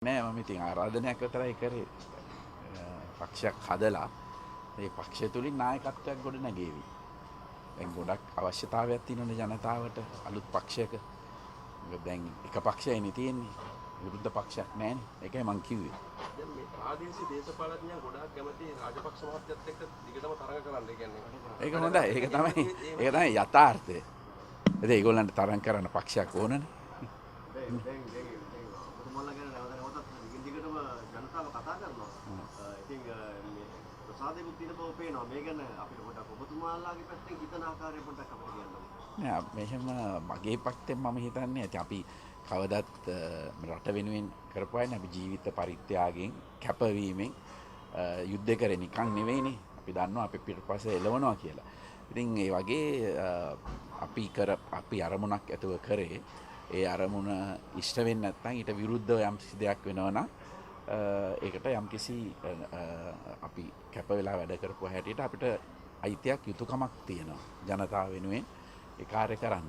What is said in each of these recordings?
නෑ මම ඉතින් ආරාධනයක් විතරයි කරේ පක්ෂයක් හදලා ඒ පක්ෂය තුලින් නායකත්වයක් ගොඩ නැගේවි. දැන් ගොඩක් අවශ්‍යතාවයක් තියෙනවනේ ජනතාවට අලුත් පක්ෂයක. මොකද දැන් එක පක්ෂයයිනේ තියෙන්නේ. විරුද්ධ පක්ෂයක් නෑනේ. ඒකයි මං කිව්වේ. දැන් මේ ප්‍රාදේශීය දේශපාලඥයන් ගොඩාක් කැමති රාජපක්ෂ මහත්තයත් එක්ක දිගටම තරඟ කරන්න. ඒ කියන්නේ ඒක හොඳයි. ඒක තමයි යථාර්ථය. ඉතින් ඒගොල්ලන්ට තරම් කරන්න පක්ෂයක් ඕනනේ. දැන් ඔබතුමාලා ගැන නැවතත් දිගටම ජනතාව කතා කරනවා. ඉතින් මේ ප්‍රසාදෙකුත් තියෙන බව පේනවා. මේ ගැන අපිට පොඩ්ඩක් ඔබතුමාලාගේ පැත්තෙන් හිතන ආකාරය පොඩ්ඩක් අපිට කියන්න. නෑ මෙහෙම මගේ පැත්තෙන් මම හිතන්නේ ඇති අපි කවදත් රට වෙනුවෙන් කරපුවානේ අපි ජීවිත පරිත්‍යාගයෙන් කැපවීමෙන් යුද්ධ කරේ නිකන් නෙවෙයිනේ. අපි දන්නවා අපි පිටපස්සේ එළවනවා කියලා. ඉතින් ඒ වගේ අපි අරමුණක් ඇතුව කරේ ඒ අරමුණ ඉෂ්ට වෙන්නේ නැත්නම් ඊට විරුද්ධව යම් කිසි දෙයක් වෙනවා නම් ඒකට යම් කිසි අපි කැප වෙලා වැඩ කරපුවා හැටියට අපිට අයිතියක් යුතුයකමක් තියෙනවා ජනතාව වෙනුවෙන් ඒ කාර්ය කරන්න.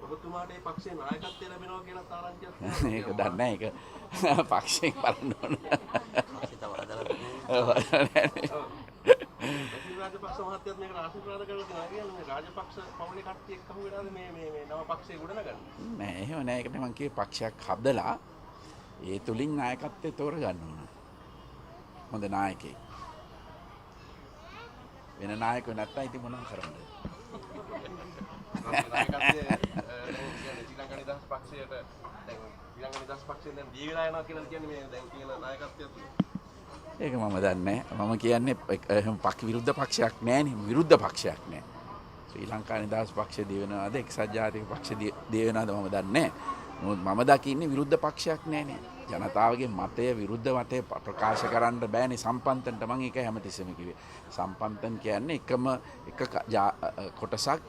ඔබතුමාට මේ පක්ෂයේ නායකත්වය ලැබෙනවා කියලා තාරංචියක් ඒක දන්නේ නැහැ. ඒක පක්ෂයෙන් බලන්න ඕන. රාජපක්ෂ මහත්තයත් මේක ආශිර්වාද කරලා තියෙනවා කියන්නේ මේ රාජපක්ෂ පවුලේ කට්ටිය එක්ක අහුවෙලාද මේ නව පක්ෂයේ ගොඩනගන්නේ? නෑ එහෙම නෑ. ඒකට මම කිව්වේ පක්ෂයක් හදලා ඒ තුලින් නායකත්වය තෝරගන්න ඕන. හොඳ නායකයෙක්. වෙන නායකයෝ නැත්තම් ඉතින් මොනවද කරන්නේ? නායකත්වයේ ශ්‍රී ලංකා නිදහස් පක්ෂයට දැන් ශ්‍රී ලංකා නිදහස් පක්ෂයෙන් දැන් දී වෙලා යනවා කියලා කියන්නේ මේ දැන් කියන නායකත්වය තුල. ඒක මම දන්නේ නැහැ. මම කියන්නේ එහෙම විරුද්ධ පක්ෂයක් නෑනේ. විරුද්ධ පක්ෂයක් නෑ. ශ්‍රී ලංකා නිදහස් පක්ෂය දී වෙනවාද එක්සත් ජාතික පක්ෂය දී වෙනවාද මම දන්නේ නැහැ. මම දකින්නේ විරුද්ධ පක්ෂයක් නෑනේ. ජනතාවගේ මතය විරුද්ධ මතය ප්‍රකාශ කරන්න බෑනේ සම්පන්තන්ට. මම ඒක හැමතිස්සෙම කිව්වේ. සම්පන්තන් කියන්නේ එකම එක කොටසක්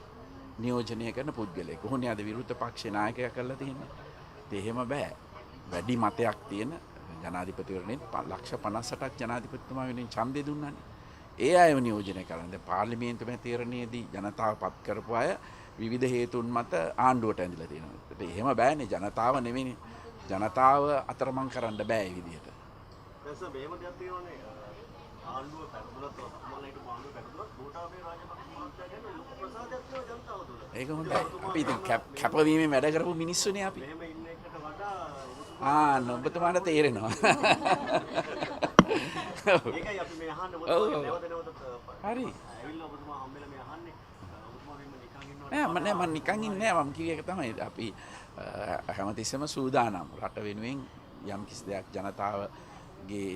නියෝජනය කරන පුද්ගලයෙක්. කොහොමද අද විරුද්ධ පක්ෂේ නායකයා කරලා තියෙන්නේ? ඒ එහෙම බෑ. වැඩි මතයක් තියෙන ජනාධිපතිවරණෙත් 58,ක් ජනාධිපතිතුමා වෙනුවෙන් ඡන්දය දුන්නානේ. ඒ අයව නියෝජනය කරන්න. දැන් පාර්ලිමේන්තු මැතිවරණයේදී ජනතාව පත් කරපු අය විවිධ හේතුන් මත ආණ්ඩුවට ඇඳලා තියෙනවා. ඒත් එහෙම බෑනේ ජනතාව නෙවෙයිනේ. ජනතාව අතරමං කරන්න බෑ ඒ විදිහට. දැන් මේව දෙයක් තියෙනවානේ ආණ්ඩුව පැතුලත් ඔබතුමාලා හිටපු ආණ්ඩුව පැතුලත් ගෝඨාභය රාජපක්ෂ මහත්තයා ගැන ලොකු ප්‍රසාදයක් තියෙනවා ජනතාව තුළ. ඒක හොඳයි. අපි ඉතින් කැපවීමෙන් වැඩ කරපු මිනිස්සුනේ අපි. මෙහෙම ඉන්න එකට වඩා ඔබතුමාට තේරෙනවා. ඒකයි අපි මේ අහන්න ඔබතුමාගෙන් නැවතත් හරි. ඇවිල්ලා ඔබතුමා හම්බෙලා මේ අහන්නේ ඔබතුමා මෙහෙම නිකන් ඉන්නවනේ. නෑ මම නිකන් ඉන්නේ නෑ. මම කිව්වේ ඒක තමයි. අපි හැමතිස්සෙම සූදානම් රට වෙනුවෙන් යම් කිසි දෙයක් ජනතාවගේ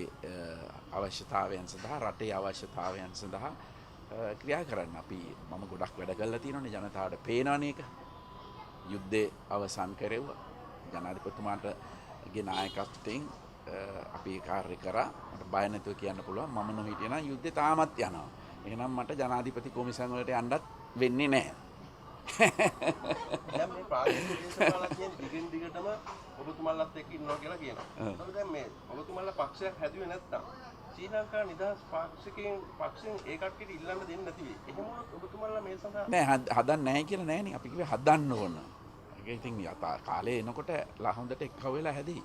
අවශ්‍යතාවයන් සඳහා රටේ අවශ්‍යතාවයන් සඳහා ක්‍රියා කරන්න. මම ගොඩක් වැඩ කරලා තියෙනවානේ ජනතාවට පේනවනේ ඒක. යුද්ධේ අවසන් කෙරෙව්වා. ජනාධිපතිතුමාටගේ නායකත්වයෙන් අපි කාර්ය කරා. මට බය නැතුව කියන්න පුළුවන් මම නොහිටිය නම් යුද්ධේ තාමත් යනවා. එහෙනම් මට ජනාධිපති කොමිසම් වලට යන්නත් වෙන්නේ නැහැ. දැන් මේ ප්‍රාදේශීය දේශපාලඥයන් දිගටම ඔබතුමාලාත් එක්ක ඉන්නවා කියලා කියනවා. ඒතකොට දැන් මේ ඔබතුමාලා පක්ෂයක් හැදුවේ නැත්නම් ශ්‍රී ලංකා නිදහස් පක්ෂයෙන් ඒ කට්ටියට ඉල්ලන්න දෙන්නේ නැති වෙයි. එහෙම වුණොත් ඔබතුමාලා මේ සඳහා නෑ හදන්න නැහැ කියලා නෑනේ. අපි කිව්වේ හදන්න ඕන. ඒක ඉතින් කාලේ එනකොට හොඳට එක්ව වෙලා හැදී.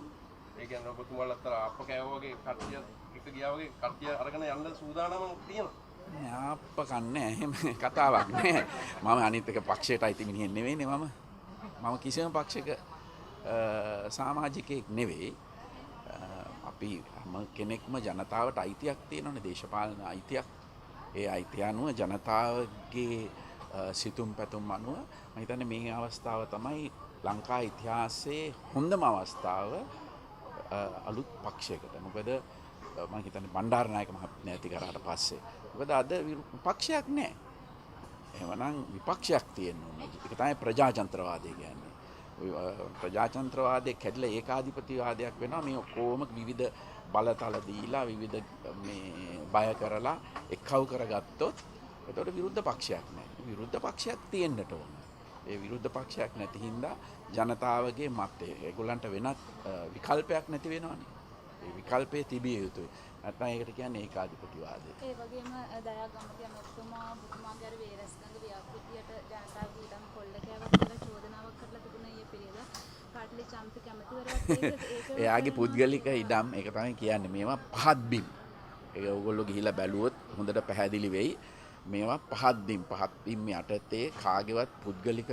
ඒ කියන්නේ ඔබතුමාලාත් අප කෑවා වගේ කට්ටිය එක ගියා වගේ කට්ටිය අරගෙන යන්න සූදානම තියෙනවා. නෑ අප්ප කන්නේ එහෙම කතාවක් නෑ. මම අනිත් එක පක්ෂයට අයිති මිනිහෙක් නෙවෙයිනේ මම. මම කිසිම පක්ෂයක සමාජිකයෙක් නෙවෙයි. අපි හැම කෙනෙක්ම ජනතාවට අයිතියක් තියෙනවනේ දේශපාලන අයිතියක්. ඒ අයිතිය අනුව ජනතාවගේ සිතුම් පැතුම් අනුව මම හිතන්නේ මේ අවස්ථාව තමයි ලංකා ඉතිහාසයේ හොඳම අවස්ථාව අලුත් පක්ෂයකට. මොකද මම හිතන්නේ බණ්ඩාරනායක මහත්මයා ඇති කරාට පස්සේ. මොකද අද පක්ෂයක් නැහැ. එහෙමනම් විපක්ෂයක් තියෙන්න ඕනේ. ඒක තමයි ප්‍රජාතන්ත්‍රවාදය කියන්නේ. ප්‍රජාතන්ත්‍රවාදයේ කැඩලා ඒකාධිපතිවාදයක් වෙනවා. මේ ඔක්කොම විවිධ බලතල දීලා විවිධ මේ බය කරලා එක්කව කරගත්තොත් එතකොට විරුද්ධ පක්ෂයක් නැහැ. විරුද්ධ පක්ෂයක් තියෙන්නට ඕන. ඒ විරුද්ධ පක්ෂයක් නැති හින්දා ජනතාවගේ මතය ඒගොල්ලන්ට වෙනත් විකල්පයක් නැති වෙනවනේ. ඒ විකල්පේ තිබිය යුතුයි. නැත්නම් ඒකට කියන්නේ ඒකාධිපතිවාදය. ඒ වගේම දයාගමති අමතුමා ඔබතුමාගේ අර වේරස්ගඟ ව්‍යාපෘතියට ජනතාවගේ ඉඩම් කොල්ල කෑවක් කියලා චෝදනාවක් කරලා තිබුණා ඊයේ පෙරේද. පාටලි චම්පි කැමතිවරවත් එයාගේ පුද්ගලික ඉඩම් ඒක තමයි කියන්නේ මේවා පහත් බිම්. ඒක ඔයගොල්ලෝ ගිහිලා බැලුවොත් හොඳට පැහැදිලි වෙයි. මේවා පහත් බිම් යටතේ කාගේවත් පුද්ගලික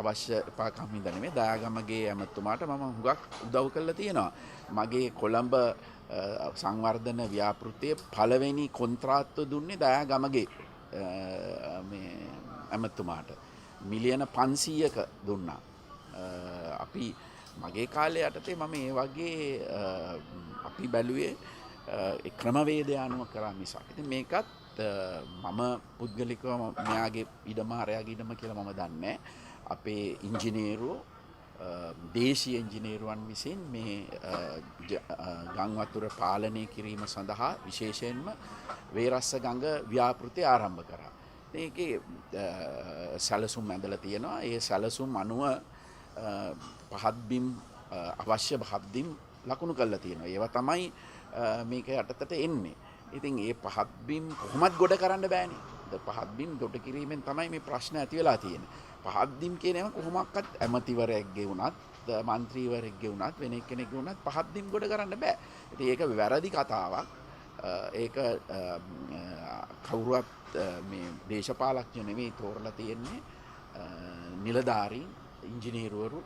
අවශ්‍යතාවකම් හින්දා නෙමෙයි දයාගමගේ ඇමතුමාට මම හුඟක් උදව් කරලා තියෙනවා. මගේ කොළඹ සංවර්ධන ව්‍යාපෘතියේ පළවෙනි කොන්ත්‍රාත්තුව දුන්නේ දයාගමගේ මේ ඇමතුමාට මිලියන 500ක දුන්නා. අපි මගේ කාලේ යටතේ මම ඒ වගේ අපි බැලුවේ ක්‍රමවේදය අනුව කරා මිසක්. ඉතින් මේකත් මම පුද්ගලිකව මෙයාගේ ඉඩම අරයාගේ ඉඩම කියලා මම දන්නේ. අපේ ඉංජිනේරුවෝ දේශීය ඉංජිනේරුවන් විසින් මේ ගං වතුර පාලනය කිරීම සඳහා විශේෂයෙන්ම වේරස්ස ගඟ ව්‍යාපෘතිය ආරම්භ කරා. ඒකේ සැලසුම් ඇඳලා තියෙනවා. ඒ සැලසුම් අනුව පහත් බිම් අවශ්‍ය පහත් බිම් ලකුණු කරලා තියෙනවා. ඒවා තමයි මේක යටතට එන්නේ. ඉතින් ඒ පහත් බිම් කොහොමත් ගොඩ කරන්න බෑනේ. පහත් බිම් ගොඩ කිරීමෙන් තමයි මේ ප්‍රශ්න ඇති වෙලා තියෙන්නේ. පහත් බිම් කියන ඒවා කොහොමක්වත් ඇමතිවරයෙක්ගේ වුණත්, മന്ത്രിවරයෙක්ගේ වුණත්, වෙන කෙනෙක්ගේ වුණත් පහත් බිම් ගොඩ කරන්න බෑ. ඉතින් ඒක වැරදි කතාවක්. ඒක කවුරුවත් මේ දේශපාලඥයෝ නෙමෙයි තෝරලා තියෙන්නේ. නිලධාරීන්, ඉංජිනේරුවරු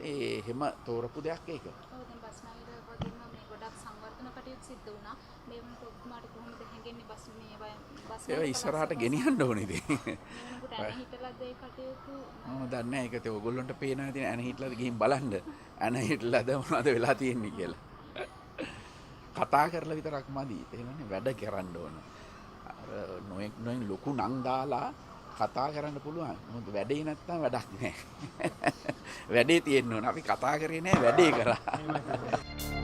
එහෙම තෝරපු දෙයක් ඒක. ඔව් දැන් බස්නාහිර වගේම මේ ගොඩක් සංවර්ධන කටයුතු සිද්ධ වුණා. මේ වෙනකොට ඔබතුමාට කොහොමද හැංගෙන්නේ බස් ඒ ඉස්සරහට ගෙනියන්න ඕනේ ඉතින්. වෙනකොට ඇන හිටලාද ඒ කටයුතු මම දන්නේ නැහැ ඒක තේ ඔයගොල්ලන්ට පේනවා ඉතින් ඇන හිටලාද ගිහින් බලන්න. ඇන හිටලාද මොනවද වෙලා තියෙන්නේ කියලා. කතා කරලා විතරක් මදි. එහෙමනේ වැඩ කරන්න ඕන. අර නොඑක් ලොකු නං දාලා කතා කරන්න පුළුවන්. මොකද වැඩේ නැත්තම් වැඩක් නැහැ. වැඩේ තියෙන්න ඕන. අපි කතා කරේ නැහැ වැඩේ කරා.